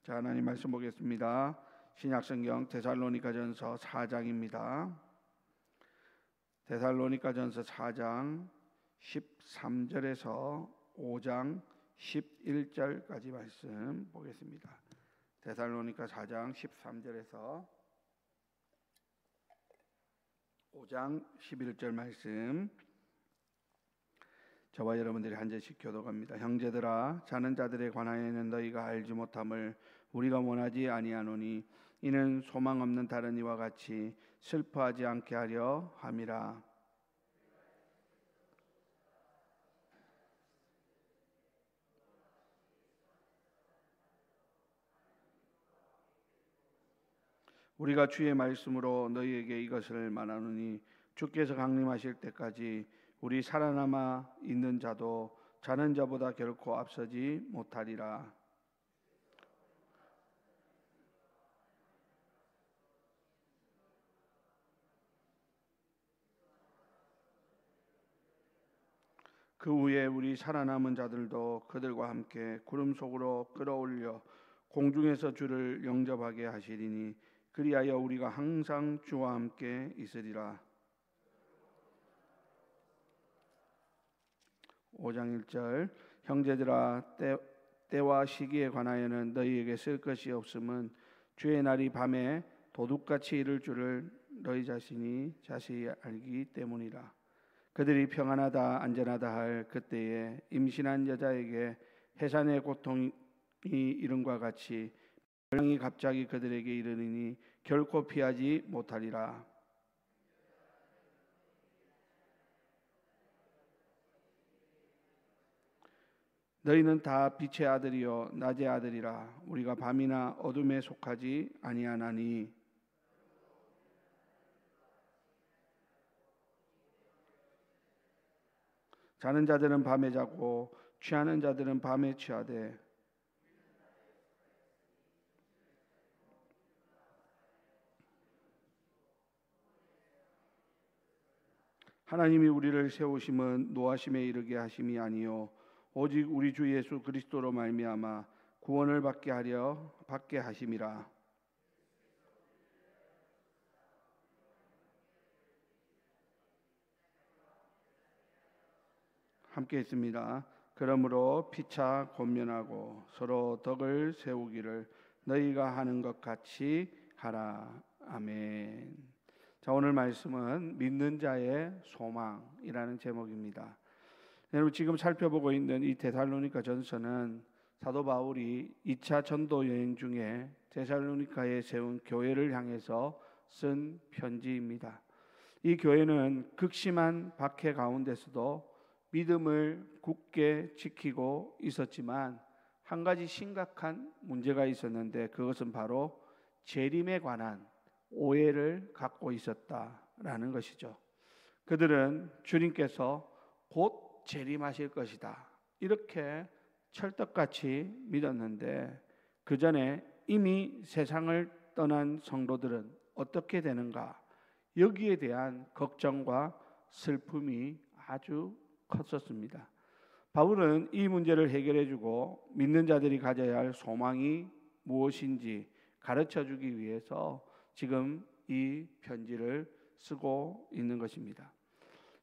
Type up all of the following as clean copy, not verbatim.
자, 하나님 말씀 보겠습니다. 신약성경 데살로니가전서 4장입니다. 데살로니가전서 4장 13절에서 5장 11절까지 말씀 보겠습니다. 데살로니가 4장 13절에서 5장 11절 말씀, 저와 여러분들이 한 절씩 교독합니다. 형제들아, 자는 자들에 관하여는 너희가 알지 못함을 우리가 원하지 아니하노니 이는 소망 없는 다른 이와 같이 슬퍼하지 않게 하려 함이라. 우리가 주의 말씀으로 너희에게 이것을 말하노니 주께서 강림하실 때까지 우리 살아남아 있는 자도 자는 자보다 결코 앞서지 못하리라. 그 후에 우리 살아남은 자들도 그들과 함께 구름 속으로 끌어올려 공중에서 주를 영접하게 하시리니 그리하여 우리가 항상 주와 함께 있으리라. 5장 1절 형제들아, 때와 시기에 관하여는 너희에게 쓸 것이 없음은 주의 날이 밤에 도둑같이 이를 줄을 너희 자신이 자세히 알기 때문이라. 그들이 평안하다 안전하다 할 그때에 임신한 여자에게 해산의 고통이 이름과 같이 멸망이 갑자기 그들에게 이르리니 결코 피하지 못하리라. 너희는 다 빛의 아들이요 낮의 아들이라. 우리가 밤이나 어둠에 속하지 아니하나니 자는 자들은 밤에 자고 취하는 자들은 밤에 취하되 하나님이 우리를 세우심은 노하심에 이르게 하심이 아니요 오직 우리 주 예수 그리스도로 말미암아 구원을 받게 하심이라. 함께 있습니다. 그러므로 피차 권면하고 서로 덕을 세우기를 너희가 하는 것 같이 하라. 아멘. 자, 오늘 말씀은 믿는 자의 소망이라는 제목입니다. 여러분, 지금 살펴보고 있는 이 데살로니가 전서는 사도 바울이 2차 전도 여행 중에 데살로니가에 세운 교회를 향해서 쓴 편지입니다. 이 교회는 극심한 박해 가운데서도 믿음을 굳게 지키고 있었지만 한 가지 심각한 문제가 있었는데 그것은 바로 재림에 관한 오해를 갖고 있었다라는 것이죠. 그들은 주님께서 곧 재림하실 것이다 이렇게 철떡같이 믿었는데 그 전에 이미 세상을 떠난 성도들은 어떻게 되는가, 여기에 대한 걱정과 슬픔이 아주 컸었습니다. 바울은 이 문제를 해결해주고 믿는 자들이 가져야 할 소망이 무엇인지 가르쳐주기 위해서 지금 이 편지를 쓰고 있는 것입니다.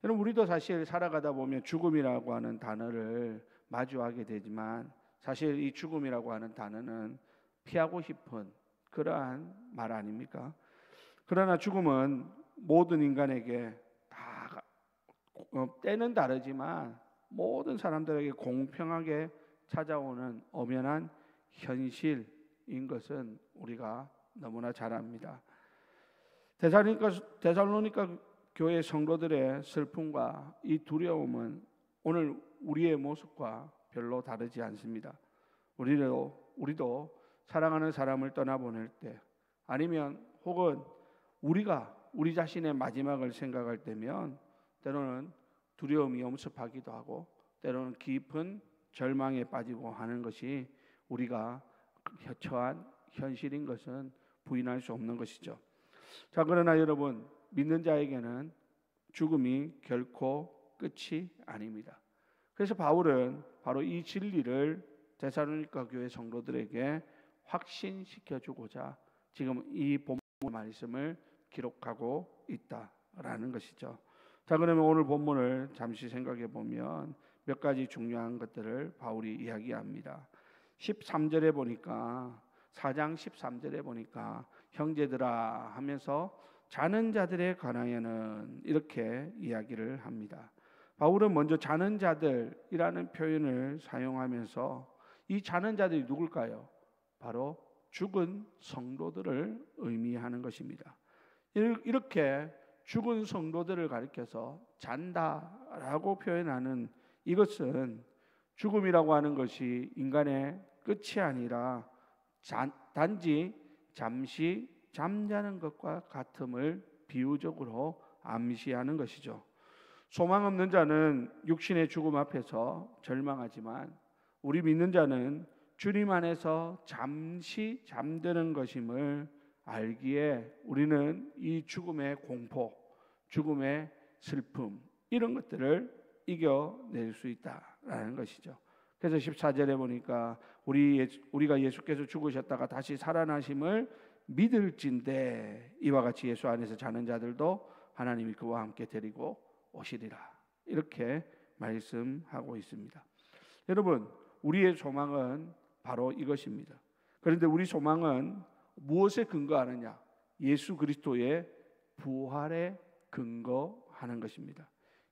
여러분, 우리도 사실 살아가다 보면 죽음이라고 하는 단어를 마주하게 되지만 사실 이 죽음이라고 하는 단어는 피하고 싶은 그러한 말 아닙니까? 그러나 죽음은 모든 인간에게 다 때는 다르지만 모든 사람들에게 공평하게 찾아오는 엄연한 현실인 것은 우리가 너무나 잘 압니다. 데살로니가 교회 성도들의 슬픔과 이 두려움은 오늘 우리의 모습과 별로 다르지 않습니다. 우리도 사랑하는 사람을 떠나보낼 때 아니면 혹은 우리가 우리 자신의 마지막을 생각할 때면 때로는 두려움이 엄습하기도 하고 때로는 깊은 절망에 빠지고 하는 것이 우리가 처한 현실인 것은 부인할 수 없는 것이죠. 자, 그러나 여러분, 믿는 자에게는 죽음이 결코 끝이 아닙니다. 그래서 바울은 바로 이 진리를 데살로니가 교회 성도들에게 확신시켜 주고자 지금 이 본문 말씀을 기록하고 있다라는 것이죠. 자, 그러면 오늘 본문을 잠시 생각해 보면 몇 가지 중요한 것들을 바울이 이야기합니다. 13절에 보니까 4장 13절에 보니까 형제들아 하면서 자는 자들에 관하여는 이렇게 이야기를 합니다. 바울은 먼저 자는 자들이라는 표현을 사용하면서 이 자는 자들이 누굴까요? 바로 죽은 성도들을 의미하는 것입니다. 이렇게 죽은 성도들을 가리켜서 잔다라고 표현하는 이것은 죽음이라고 하는 것이 인간의 끝이 아니라 단지 잠시 잠자는 것과 같음을 비유적으로 암시하는 것이죠. 소망 없는 자는 육신의 죽음 앞에서 절망하지만 우리 믿는 자는 주님 안에서 잠시 잠드는 것임을 알기에 우리는 이 죽음의 공포, 죽음의 슬픔 이런 것들을 이겨낼 수 있다라는 것이죠. 그래서 14절에 보니까 우리가 예수께서 죽으셨다가 다시 살아나심을 믿을진대 이와 같이 예수 안에서 자는 자들도 하나님이 그와 함께 데리고 오시리라 이렇게 말씀하고 있습니다. 여러분, 우리의 소망은 바로 이것입니다. 그런데 우리 소망은 무엇에 근거하느냐? 예수 그리스도의 부활에 근거하는 것입니다.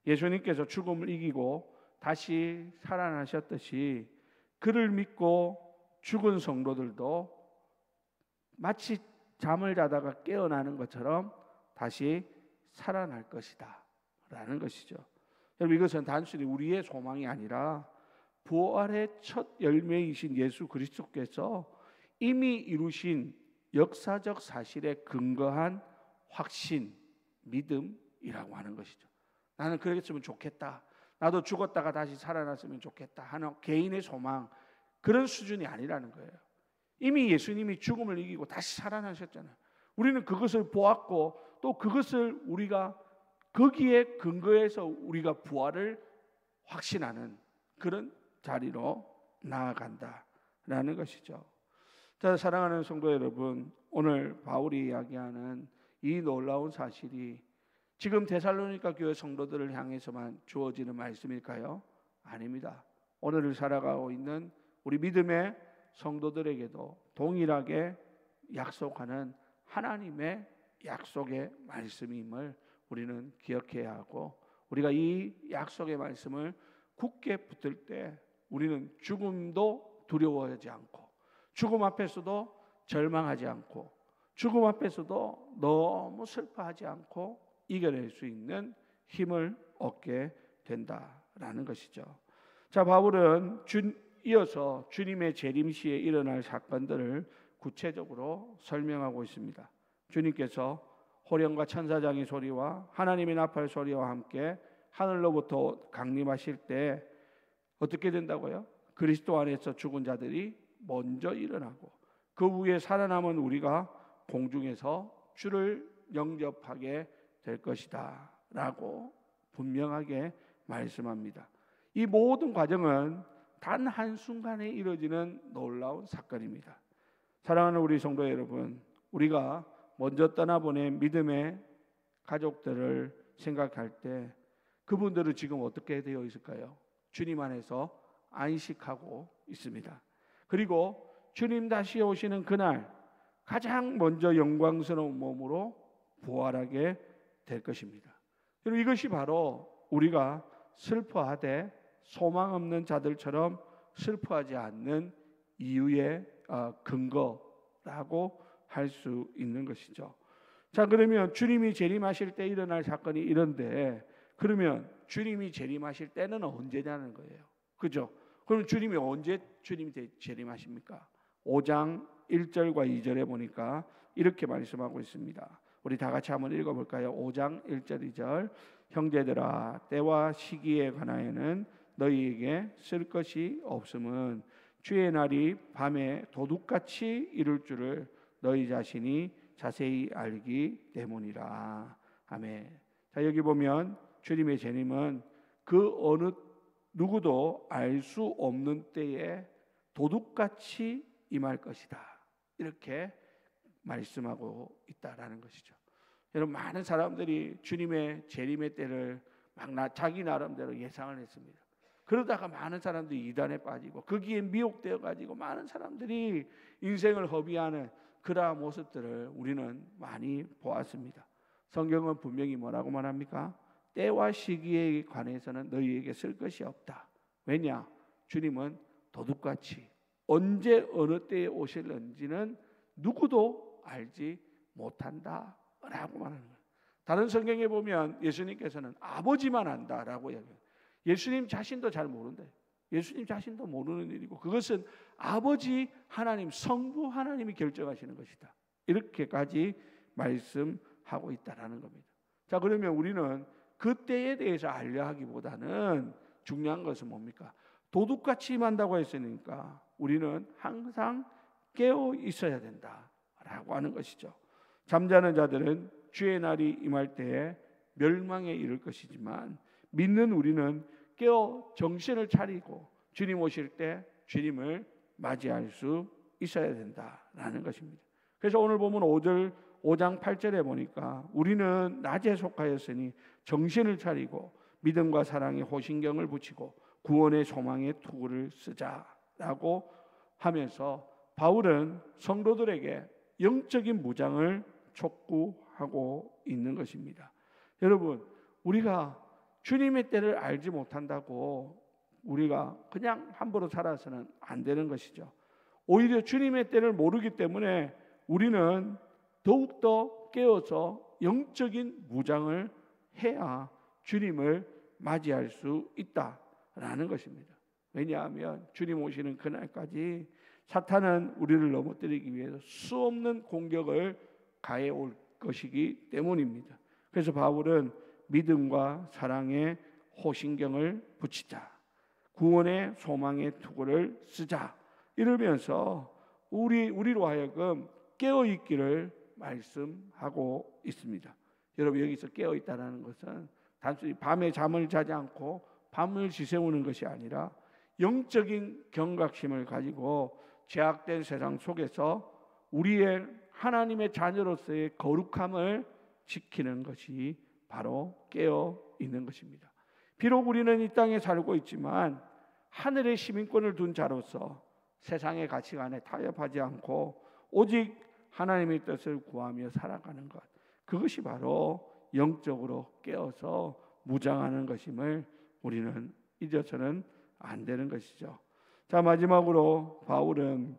예수님께서 죽음을 이기고 다시 살아나셨듯이 그를 믿고 죽은 성도들도 마치 잠을 자다가 깨어나는 것처럼 다시 살아날 것이다 라는 것이죠. 여러분, 이것은 단순히 우리의 소망이 아니라 부활의 첫 열매이신 예수 그리스도께서 이미 이루신 역사적 사실에 근거한 확신, 믿음이라고 하는 것이죠. 나는 그랬으면 좋겠다, 나도 죽었다가 다시 살아났으면 좋겠다 하는 개인의 소망, 그런 수준이 아니라는 거예요. 이미 예수님이 죽음을 이기고 다시 살아나셨잖아요. 우리는 그것을 보았고 또 그것을 우리가 거기에 근거해서 우리가 부활을 확신하는 그런 자리로 나아간다라는 것이죠. 자, 사랑하는 성도 여러분, 오늘 바울이 이야기하는 이 놀라운 사실이 지금 데살로니가 교회 성도들을 향해서만 주어지는 말씀일까요? 아닙니다. 오늘을 살아가고 있는 우리 믿음의 성도들에게도 동일하게 약속하는 하나님의 약속의 말씀임을 우리는 기억해야 하고, 우리가 이 약속의 말씀을 굳게 붙들 때 우리는 죽음도 두려워하지 않고, 죽음 앞에서도 절망하지 않고, 죽음 앞에서도 너무 슬퍼하지 않고 이겨낼 수 있는 힘을 얻게 된다라는 것이죠. 자, 바울은 이어서 주님의 재림 시에 일어날 사건들을 구체적으로 설명하고 있습니다. 주님께서 호령과 천사장의 소리와 하나님의 나팔 소리와 함께 하늘로부터 강림하실 때 어떻게 된다고요? 그리스도 안에서 죽은 자들이 먼저 일어나고 그 후에 살아남은 우리가 공중에서 주를 영접하게 될 것이다 라고 분명하게 말씀합니다. 이 모든 과정은 단 한순간에 이루어지는 놀라운 사건입니다. 사랑하는 우리 성도 여러분, 우리가 먼저 떠나보낸 믿음의 가족들을 생각할 때 그분들은 지금 어떻게 되어 있을까요? 주님 안에서 안식하고 있습니다. 그리고 주님 다시 오시는 그날 가장 먼저 영광스러운 몸으로 부활하게 될 것입니다. 여러분, 이것이 바로 우리가 슬퍼하되 소망 없는 자들처럼 슬퍼하지 않는 이유의 근거라고 할 수 있는 것이죠. 자, 그러면 주님이 재림하실 때 일어날 사건이 이런데, 그러면 주님이 재림하실 때는 언제냐는 거예요. 그죠? 그럼 주님이 언제 재림하십니까? 5장 1절과 2절에 보니까 이렇게 말씀하고 있습니다. 우리 다 같이 한번 읽어볼까요? 5장 1절 2절. 형제들아, 때와 시기에 관하여는 너희에게 쓸 것이 없음은 주의 날이 밤에 도둑같이 이룰 줄을 너희 자신이 자세히 알기 때문이라. 아멘. 자, 여기 보면 주님의 재림은 그 어느 누구도 알 수 없는 때에 도둑같이 임할 것이다 이렇게 말씀하고 있다라는 것이죠. 여러분, 많은 사람들이 주님의 재림의 때를 막 자기 나름대로 예상을 했습니다. 그러다가 많은 사람들이 이단에 빠지고 거기에 미혹되어 가지고 많은 사람들이 인생을 허비하는 그러한 모습들을 우리는 많이 보았습니다. 성경은 분명히 뭐라고 말합니까? 때와 시기에 관해서는 너희에게 쓸 것이 없다. 왜냐? 주님은 도둑같이 언제 어느 때에 오실는지는 누구도 알지 못한다 라고 말하는 거예요. 다른 성경에 보면 예수님께서는 아버지만 안다라고 이야기해요. 예수님 자신도 잘 모른다. 예수님 자신도 모르는 일이고 그것은 아버지 하나님, 성부 하나님이 결정하시는 것이다. 이렇게까지 말씀하고 있다라는 겁니다. 자, 그러면 우리는 그때에 대해서 알려 하기보다는 중요한 것은 뭡니까? 도둑같이 임한다고 했으니까 우리는 항상 깨어 있어야 된다라고 하는 것이죠. 잠자는 자들은 주의 날이 임할 때에 멸망에 이를 것이지만 믿는 우리는 깨어 정신을 차리고 주님 오실 때 주님을 맞이할 수 있어야 된다라는 것입니다. 그래서 오늘 보면 5장 8절에 보니까 우리는 낮에 속하였으니 정신을 차리고 믿음과 사랑에 호신경을 붙이고 구원의 소망의 투구를 쓰자라고 하면서 바울은 성도들에게 영적인 무장을 촉구하고 있는 것입니다. 여러분, 우리가 주님의 때를 알지 못한다고 우리가 그냥 함부로 살아서는 안 되는 것이죠. 오히려 주님의 때를 모르기 때문에 우리는 더욱더 깨어서 영적인 무장을 해야 주님을 맞이할 수 있다라는 것입니다. 왜냐하면 주님 오시는 그날까지 사탄은 우리를 넘어뜨리기 위해서 수없는 공격을 가해올 것이기 때문입니다. 그래서 바울은 믿음과 사랑에 호신경을 붙이자, 구원의 소망의 투구를 쓰자 이러면서 우리로 하여금 깨어 있기를 말씀하고 있습니다. 여러분, 여기서 깨어 있다는 것은 단순히 밤에 잠을 자지 않고 밤을 지새우는 것이 아니라 영적인 경각심을 가지고 죄악된 세상 속에서 우리의 하나님의 자녀로서의 거룩함을 지키는 것이 바로 깨어 있는 것입니다. 비록 우리는 이 땅에 살고 있지만 하늘의 시민권을 둔 자로서 세상의 가치관에 타협하지 않고 오직 하나님의 뜻을 구하며 살아가는 것, 그것이 바로 영적으로 깨어서 무장하는 것임을 우리는 잊어서는 안 되는 것이죠. 자, 마지막으로 바울은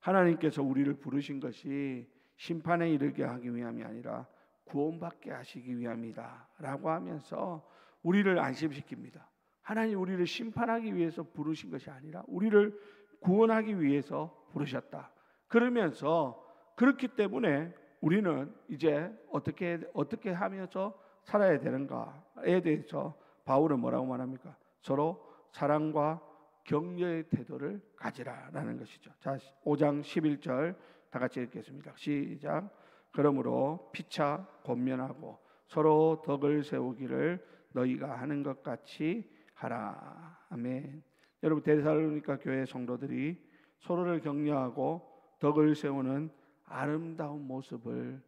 하나님께서 우리를 부르신 것이 심판에 이르게 하기 위함이 아니라 구원받게 하시기 위함이다 라고 하면서 우리를 안심시킵니다. 하나님 우리를 심판하기 위해서 부르신 것이 아니라 우리를 구원하기 위해서 부르셨다. 그러면서 그렇기 때문에 우리는 이제 어떻게 하면서 살아야 되는가에 대해서 바울은 뭐라고 말합니까? 서로 사랑과 격려의 태도를 가지라라는 것이죠. 자, 5장 11절 다 같이 읽겠습니다. 시작. 그러므로 피차 권면하고 서로 덕을 세우기를 너희가 하는 것 같이 하라. 아멘. 여러분, 데살로니가 교회 성도들이 서로를 격려하고 덕을 세우는 아름다운 모습을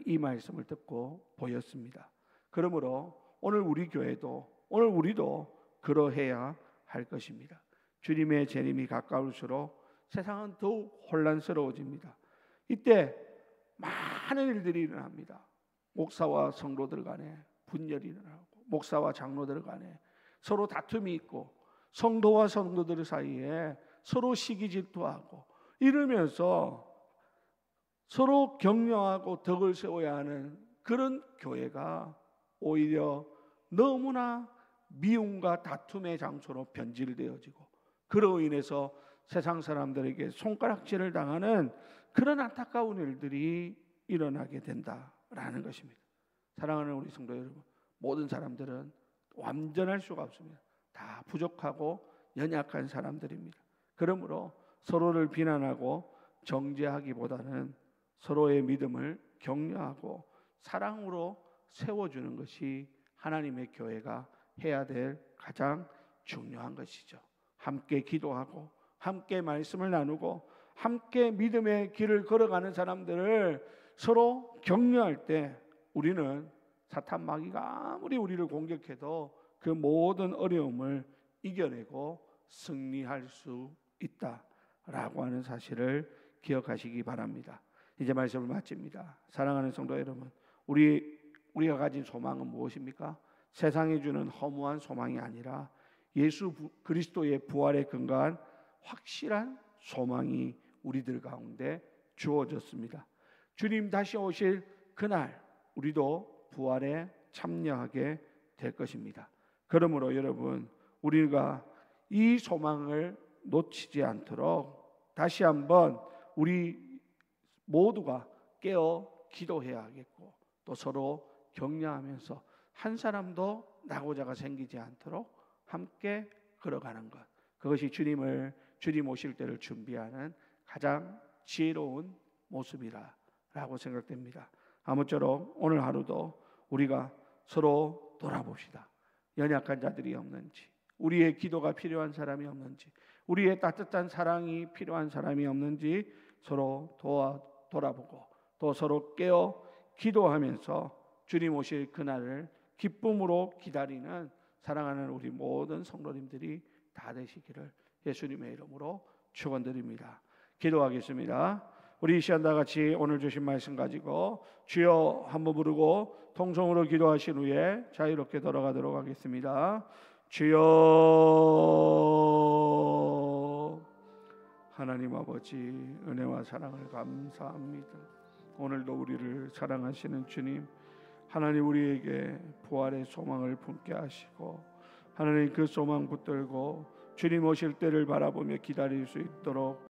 이 말씀을 듣고 보였습니다. 그러므로 오늘 우리도 그러해야 할 것입니다. 주님의 재림이 가까울수록 세상은 더욱 혼란스러워집니다. 이때 많은 일들이 일어납니다. 목사와 성도들 간에 분열이 일어나고 목사와 장로들 간에 서로 다툼이 있고 성도와 성도들 사이에 서로 시기 질투하고 이러면서 서로 격려하고 덕을 세워야 하는 그런 교회가 오히려 너무나 미움과 다툼의 장소로 변질되어지고 그로 인해서 세상 사람들에게 손가락질을 당하는 그런 안타까운 일들이 일어나게 된다라는 것입니다. 사랑하는 우리 성도 여러분, 모든 사람들은 완전할 수가 없습니다. 다 부족하고 연약한 사람들입니다. 그러므로 서로를 비난하고 정죄하기보다는 서로의 믿음을 격려하고 사랑으로 세워주는 것이 하나님의 교회가 해야 될 가장 중요한 것이죠. 함께 기도하고 함께 말씀을 나누고 함께 믿음의 길을 걸어가는 사람들을 서로 격려할 때 우리는 사탄 마귀가 아무리 우리를 공격해도 그 모든 어려움을 이겨내고 승리할 수 있다라고 하는 사실을 기억하시기 바랍니다. 이제 말씀을 마칩니다. 사랑하는 성도 여러분, 우리가 가진 소망은 무엇입니까? 세상이 주는 허무한 소망이 아니라 예수 그리스도의 부활에 근거한 확실한 소망이 우리들 가운데 주어졌습니다. 주님 다시 오실 그날 우리도 부활에 참여하게 될 것입니다. 그러므로 여러분, 우리가 이 소망을 놓치지 않도록 다시 한번 우리 모두가 깨어 기도해야 하겠고, 또 서로 격려하면서 한 사람도 낙오자가 생기지 않도록 함께 걸어가는 것, 그것이 주님 오실 때를 준비하는 가장 지혜로운 모습이라고 생각됩니다. 아무쪼록 오늘 하루도 우리가 서로 돌아봅시다. 연약한 자들이 없는지, 우리의 기도가 필요한 사람이 없는지, 우리의 따뜻한 사랑이 필요한 사람이 없는지 서로 돌아보고 또 서로 깨어 기도하면서 주님 오실 그날을 기쁨으로 기다리는 사랑하는 우리 모든 성도님들이 다 되시기를 예수님의 이름으로 축원드립니다. 기도하겠습니다. 우리 이 시간 다 같이 오늘 주신 말씀 가지고 주여 한번 부르고 통성으로 기도하신 후에 자유롭게 돌아가도록 하겠습니다. 주여, 하나님 아버지, 은혜와 사랑을 감사합니다. 오늘도 우리를 사랑하시는 주님, 하나님 우리에게 부활의 소망을 품게 하시고, 하나님 그 소망 붙들고 주님 오실 때를 바라보며 기다릴 수 있도록